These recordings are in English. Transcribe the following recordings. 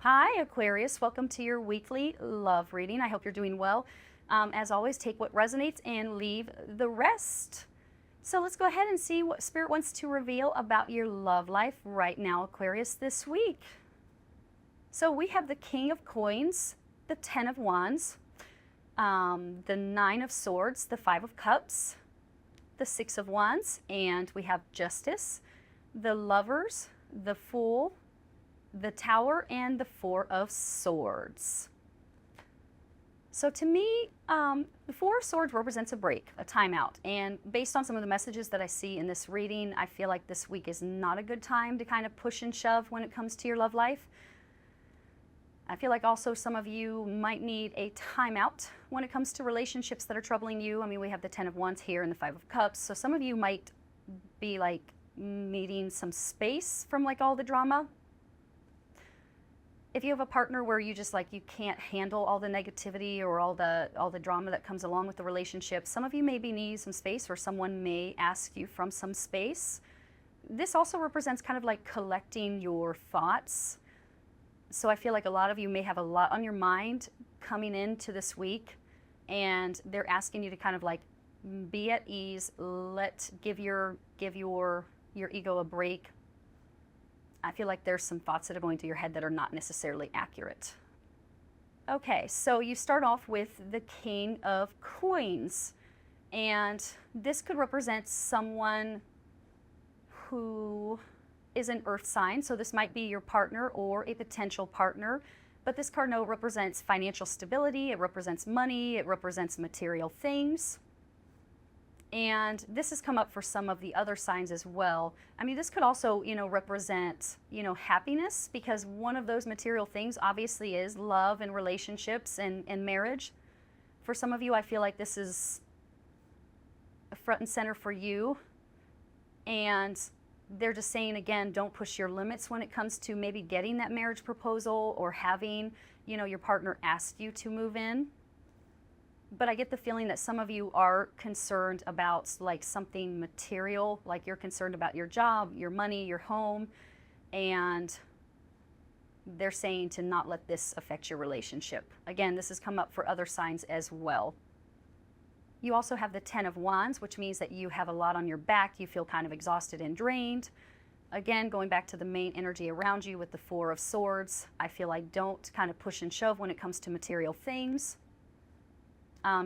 Hi, Aquarius. Welcome to your weekly love reading. I hope you're doing well. As always, take what resonates and leave the rest. So let's go ahead and see what Spirit wants to reveal about your love life right now, Aquarius, this week. So we have the King of Coins, the Ten of Wands, the Nine of Swords, the Five of Cups, the Six of Wands, and we have Justice, the Lovers, the Fool, the Tower, and the Four of Swords. So to me, the Four of Swords represents a break, a timeout. And based on some of the messages that I see in this reading, I feel like this week is not a good time to kind of push and shove when it comes to your love life. I feel like also some of you might need a timeout when it comes to relationships that are troubling you. I mean, we have the Ten of Wands here and the Five of Cups. So some of you might be like needing some space from like all the drama. If you have a partner where you just like you can't handle all the negativity or all the drama that comes along with the relationship, some of you may be needing some space, or someone may ask you from some space. This also represents kind of like collecting your thoughts. So I feel like a lot of you may have a lot on your mind coming into this week, and they're asking you to kind of like be at ease, give your ego a break. I feel like there's some thoughts that are going through your head that are not necessarily accurate. Okay, so you start off with the King of Coins, and this could represent someone who is an earth sign. So this might be your partner or a potential partner, but this card note represents financial stability, it represents money, it represents material things. And this has come up for some of the other signs as well. I mean, this could also, represent, happiness, because one of those material things obviously is love and relationships and marriage. For some of you, I feel like this is front and center for you. And they're just saying, again, don't push your limits when it comes to maybe getting that marriage proposal or having, your partner ask you to move in. But I get the feeling that some of you are concerned about like something material, like you're concerned about your job, your money, your home, and they're saying to not let this affect your relationship. Again, this has come up for other signs as well. You also have the Ten of Wands, which means that you have a lot on your back. You feel kind of exhausted and drained. Again, going back to the main energy around you with the Four of Swords, I feel like don't kind of push and shove when it comes to material things.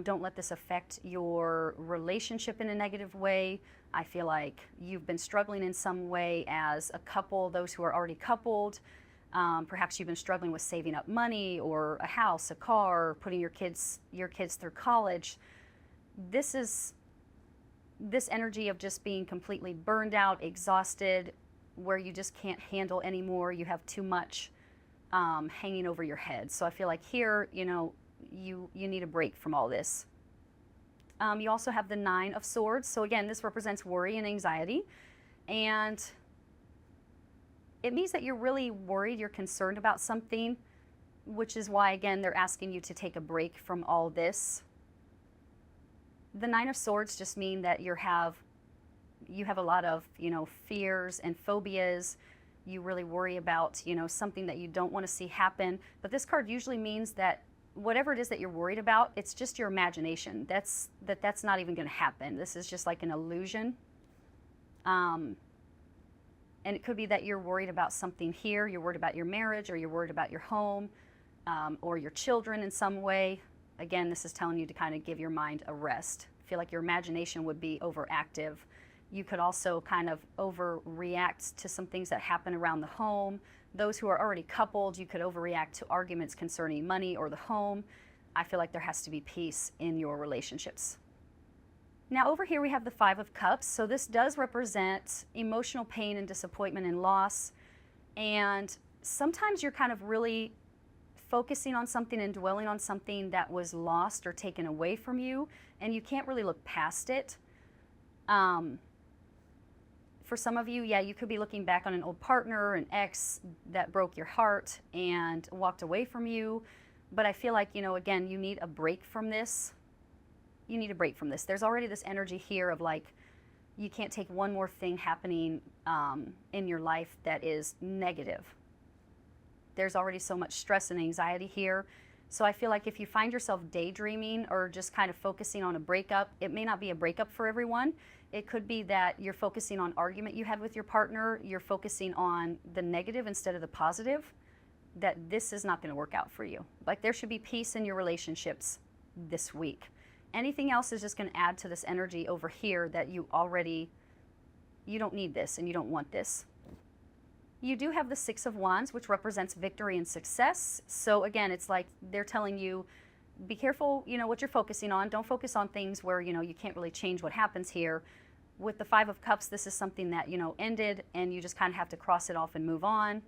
Don't let this affect your relationship in a negative way. I feel like you've been struggling in some way as a couple, those who are already coupled. Perhaps you've been struggling with saving up money or a house, a car, putting your kids through college. This energy of just being completely burned out, exhausted, where you just can't handle anymore. You have too much hanging over your head. So I feel like here, you need a break from all this. You also have the Nine of Swords. So again, this represents worry and anxiety. And it means that you're really worried, you're concerned about something, which is why, again, they're asking you to take a break from all this. The Nine of Swords just mean that you have a lot of, fears and phobias. You really worry about, something that you don't want to see happen. But this card usually means that whatever it is that you're worried about, it's just your imagination. That's not even going to happen. This is just like an illusion. And it could be that you're worried about something here. You're worried about your marriage, or you're worried about your home, or your children in some way. Again, this is telling you to kind of give your mind a rest. I feel like your imagination would be overactive. You could also kind of overreact to some things that happen around the home. Those who are already coupled, you could overreact to arguments concerning money or the home. I feel like there has to be peace in your relationships. Now over here we have the Five of Cups. So this does represent emotional pain and disappointment and loss. And sometimes you're kind of really focusing on something and dwelling on something that was lost or taken away from you, and you can't really look past it. For some of you, yeah, you could be looking back on an old partner, an ex that broke your heart and walked away from you. But I feel like, again, you need a break from this. You need a break from this. There's already this energy here of like, you can't take one more thing happening in your life that is negative. there's already so much stress and anxiety here. So I feel like if you find yourself daydreaming or just kind of focusing on a breakup, it may not be a breakup for everyone. It could be that you're focusing on argument you had with your partner, you're focusing on the negative instead of the positive, that this is not going to work out for you. Like there should be peace in your relationships this week. Anything else is just going to add to this energy over here that you don't need this and you don't want this. You do have the Six of Wands, which represents victory and success. So again, it's like they're telling you, be careful, what you're focusing on. Don't focus on things where, you can't really change what happens here. With the Five of Cups, this is something that, ended and you just kind of have to cross it off and move on.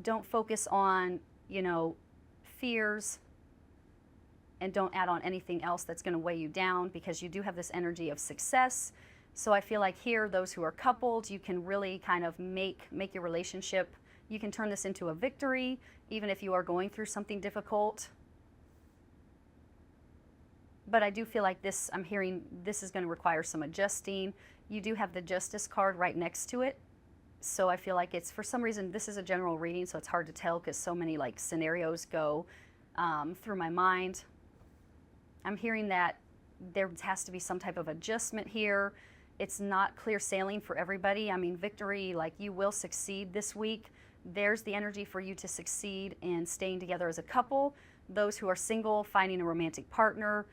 Don't focus on, fears, and don't add on anything else that's going to weigh you down, because you do have this energy of success. So I feel like here, those who are coupled, you can really kind of make your relationship, you can turn this into a victory, even if you are going through something difficult. But I do feel like this, I'm hearing this is going to require some adjusting. You do have the Justice card right next to it. So I feel like it's, for some reason, this is a general reading, so it's hard to tell because so many like scenarios go through my mind. I'm hearing that there has to be some type of adjustment here. It's not clear sailing for everybody. I mean, victory, like you will succeed this week. There's the energy for you to succeed in staying together as a couple. Those who are single, finding a romantic partner.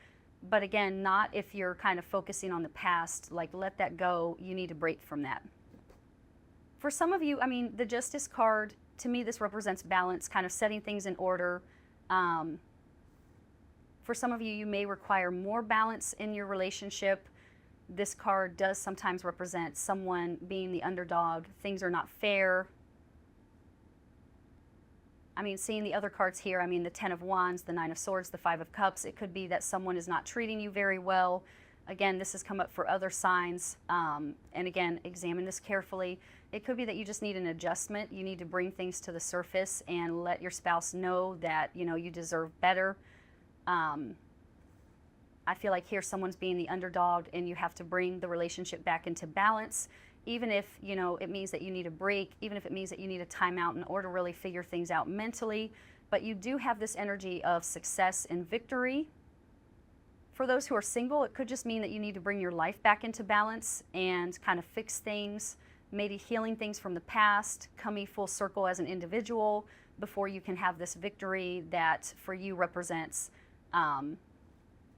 But again, not if you're kind of focusing on the past, like let that go. You need to break from that. For some of you, I mean, the Justice card, to me, this represents balance, kind of setting things in order. For some of you, you may require more balance in your relationship. This card does sometimes represent someone being the underdog. Things are not fair. I mean, seeing the other cards here, I mean, the Ten of Wands, the Nine of Swords, the Five of Cups, it could be that someone is not treating you very well. Again, this has come up for other signs. And again, examine this carefully. It could be that you just need an adjustment. You need to bring things to the surface and let your spouse know that, you deserve better. I feel like here someone's being the underdog and you have to bring the relationship back into balance, even if, it means that you need a break, even if it means that you need a timeout in order to really figure things out mentally. But you do have this energy of success and victory. For those who are single, it could just mean that you need to bring your life back into balance and kind of fix things, maybe healing things from the past, coming full circle as an individual before you can have this victory that for you represents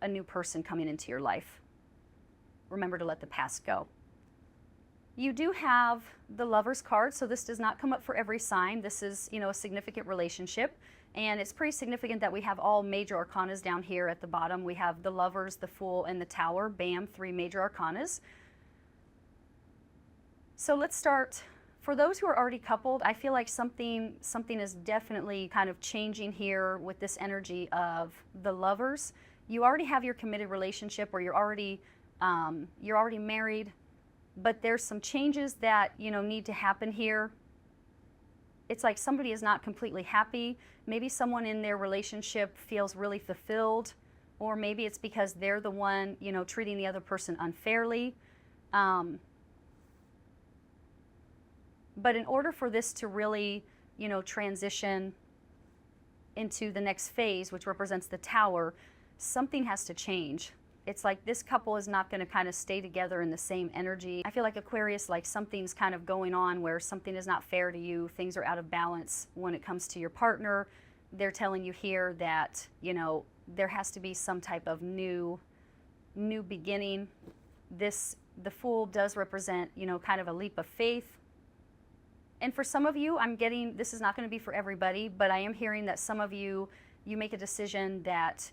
a new person coming into your life. Remember to let the past go. You do have the Lovers card, so this does not come up for every sign. This is, a significant relationship, and it's pretty significant that we have all major arcanas down here at the bottom. We have the Lovers, the Fool, and the Tower. Bam, 3 major arcanas. So let's start. For those who are already coupled, I feel like something is definitely kind of changing here with this energy of the Lovers. You already have your committed relationship, or you're already married, but there's some changes that need to happen here. It's like somebody is not completely happy. Maybe someone in their relationship feels really fulfilled, or maybe it's because they're the one treating the other person unfairly. But in order for this to really transition into the next phase, which represents the Tower, something has to change. It's like this couple is not going to kind of stay together in the same energy. I feel like Aquarius, like something's kind of going on where something is not fair to you. Things are out of balance when it comes to your partner. They're telling you here that, there has to be some type of new beginning. The Fool does represent, kind of a leap of faith. And for some of you, I'm getting, this is not going to be for everybody, but I am hearing that some of you make a decision that,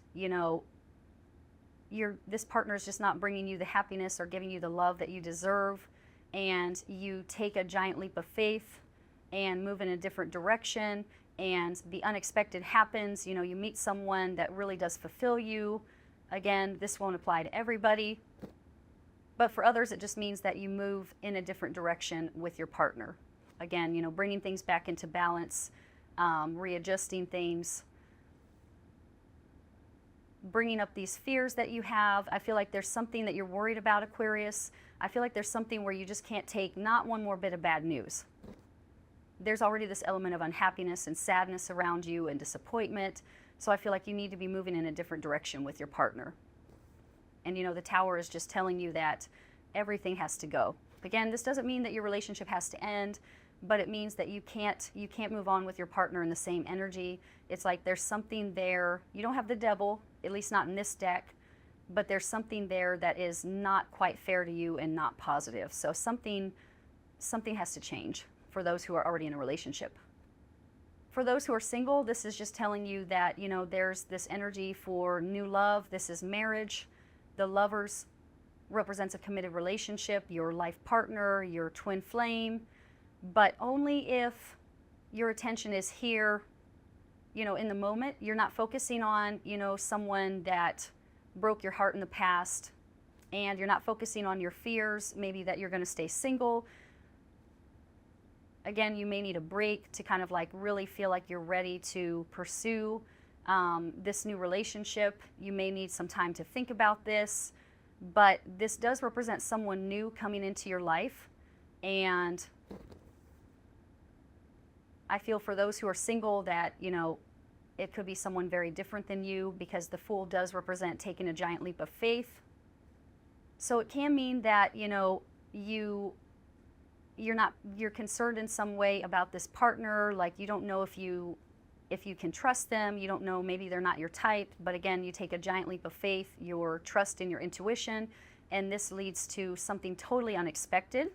this partner is just not bringing you the happiness or giving you the love that you deserve, and you take a giant leap of faith and move in a different direction, and the unexpected happens. You meet someone that really does fulfill you. Again, this won't apply to everybody, but for others, it just means that you move in a different direction with your partner. Again, bringing things back into balance, readjusting things, bringing up these fears that you have. I feel like there's something that you're worried about, Aquarius. I feel like there's something where you just can't take not one more bit of bad news. there's already this element of unhappiness and sadness around you and disappointment. So I feel like you need to be moving in a different direction with your partner. And you know, the Tower is just telling you that everything has to go. Again, this doesn't mean that your relationship has to end, but it means that you can't move on with your partner in the same energy. It's like there's something there. You don't have the Devil, at least not in this deck, but there's something there that is not quite fair to you and not positive. So something has to change for those who are already in a relationship. For those who are single, this is just telling you that, you know, there's this energy for new love. This is marriage. The Lovers represents a committed relationship, your life partner, your twin flame, but only if your attention is here, you know, in the moment. You're not focusing on, you know, someone that broke your heart in the past, and you're not focusing on your fears, maybe that you're going to stay single. Again, you may need a break to kind of like really feel like you're ready to pursue this new relationship. You may need some time to think about this, but this does represent someone new coming into your life. And I feel for those who are single that, you know, it could be someone very different than you, because the Fool does represent taking a giant leap of faith. So it can mean that, you know, you're concerned in some way about this partner, like you don't know if you can trust them, you don't know, maybe they're not your type, but again, you take a giant leap of faith, your trust in your intuition, and this leads to something totally unexpected.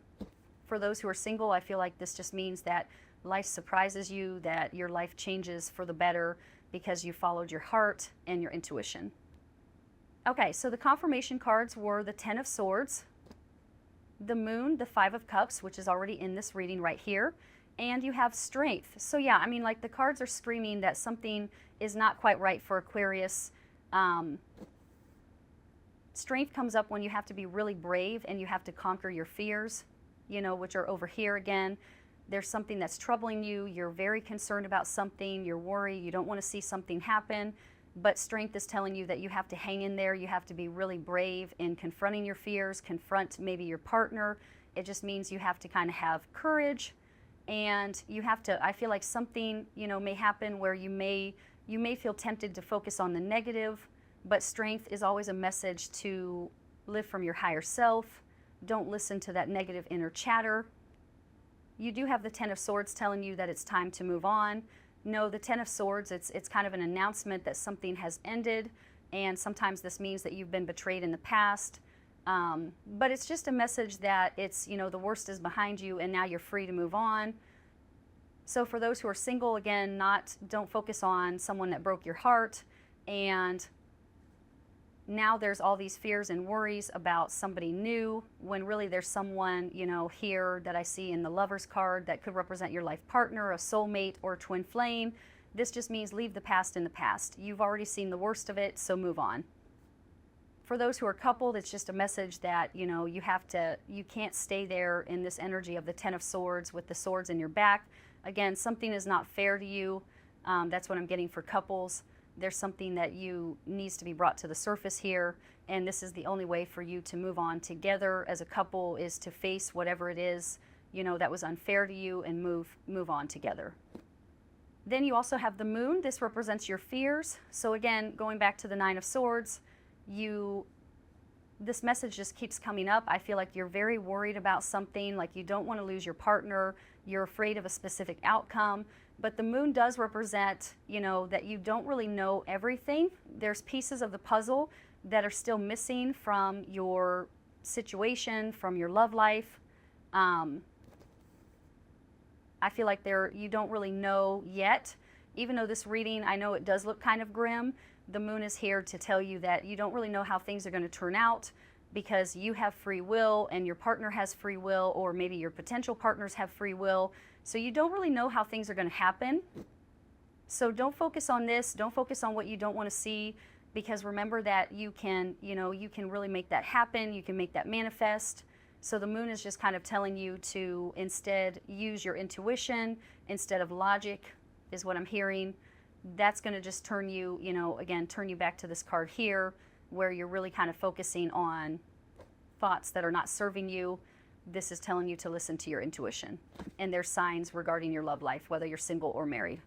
For those who are single, I feel like this just means that life surprises you, that your life changes for the better because you followed your heart and your intuition. Okay, so the confirmation cards were the Ten of Swords, the Moon, the Five of Cups, which is already in this reading right here, and you have Strength. So yeah, I mean, like the cards are screaming that something is not quite right for Aquarius. Strength comes up when you have to be really brave and you have to conquer your fears, you know, which are over here again. There's something that's troubling you, you're very concerned about something, you're worried, you don't want to see something happen, but Strength is telling you that you have to hang in there, you have to be really brave in confronting your fears, confront maybe your partner. It just means you have to kind of have courage, and you have to, I feel like something, you know, may happen where you may feel tempted to focus on the negative, but Strength is always a message to live from your higher self. Don't listen to that negative inner chatter. You do have the Ten of Swords telling you that it's time to move on. No, the Ten of Swords, it's kind of an announcement that something has ended, and sometimes this means that you've been betrayed in the past. But it's just a message that it's, you know, the worst is behind you and now you're free to move on. So for those who are single, again, don't focus on someone that broke your heart, and now there's all these fears and worries about somebody new, when really there's someone, you know, here that I see in the Lovers card that could represent your life partner, a soulmate, or a twin flame. This just means leave the past in the past. You've already seen the worst of it, so move on. For those who are coupled, it's just a message that, you know, you can't stay there in this energy of the Ten of Swords with the swords in your back. Again, something is not fair to you. That's what I'm getting for couples. There's something that needs to be brought to the surface here, and this is the only way for you to move on together as a couple, is to face whatever it is, you know, that was unfair to you, and move on together. Then you also have the Moon. This represents your fears. So again, going back to the Nine of Swords, this message just keeps coming up. I feel like you're very worried about something, like you don't want to lose your partner, you're afraid of a specific outcome. But the Moon does represent, you know, that you don't really know everything. There's pieces of the puzzle that are still missing from your situation, from your love life. I feel like you don't really know yet. Even though this reading, I know it does look kind of grim, the Moon is here to tell you that you don't really know how things are going to turn out, because you have free will and your partner has free will, or maybe your potential partners have free will. So you don't really know how things are going to happen. So don't focus on this. Don't focus on what you don't want to see, because remember that you can really make that happen. You can make that manifest. So the Moon is just kind of telling you to instead use your intuition instead of logic, is what I'm hearing. That's going to just turn you, turn you back to this card here, where you're really kind of focusing on thoughts that are not serving you. this is telling you to listen to your intuition. And there's signs regarding your love life, whether you're single or married.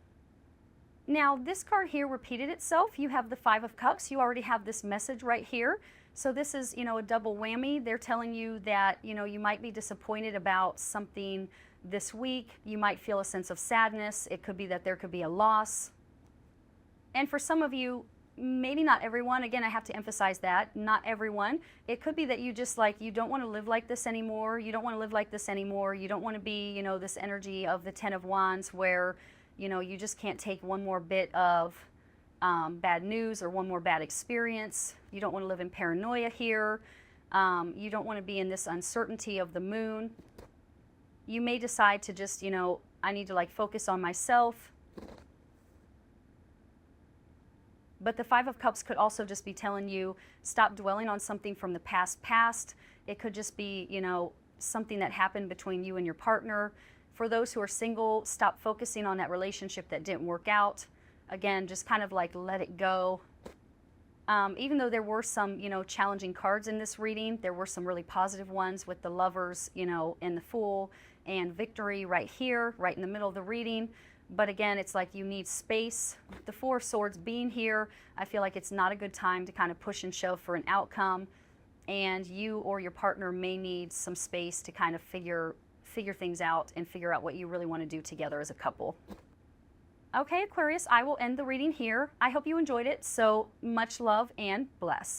Now, this card here repeated itself. You have the Five of Cups. You already have this message right here. So this is, a double whammy. They're telling you that, you might be disappointed about something this week. You might feel a sense of sadness. It could be that there could be a loss. And for some of you, maybe not everyone, again, I have to emphasize that, not everyone. It could be that you just you don't want to live like this anymore. You don't want to live like this anymore. You don't want to be, this energy of the Ten of Wands where, you just can't take one more bit of bad news or one more bad experience. You don't want to live in paranoia here. You don't want to be in this uncertainty of the moon. You may decide to just, I need to focus on myself. But the Five of Cups could also just be telling you, stop dwelling on something from the past. It could just be, something that happened between you and your partner. For those who are single, stop focusing on that relationship that didn't work out. Again, just kind of let it go. Even though there were some, challenging cards in this reading, there were some really positive ones with the Lovers, and the Fool and Victory right here, right in the middle of the reading. But again, it's you need space. The Four of Swords being here, I feel like it's not a good time to kind of push and shove for an outcome. And you or your partner may need some space to kind of figure things out and figure out what you really want to do together as a couple. Okay, Aquarius, I will end the reading here. I hope you enjoyed it. So much love and bless.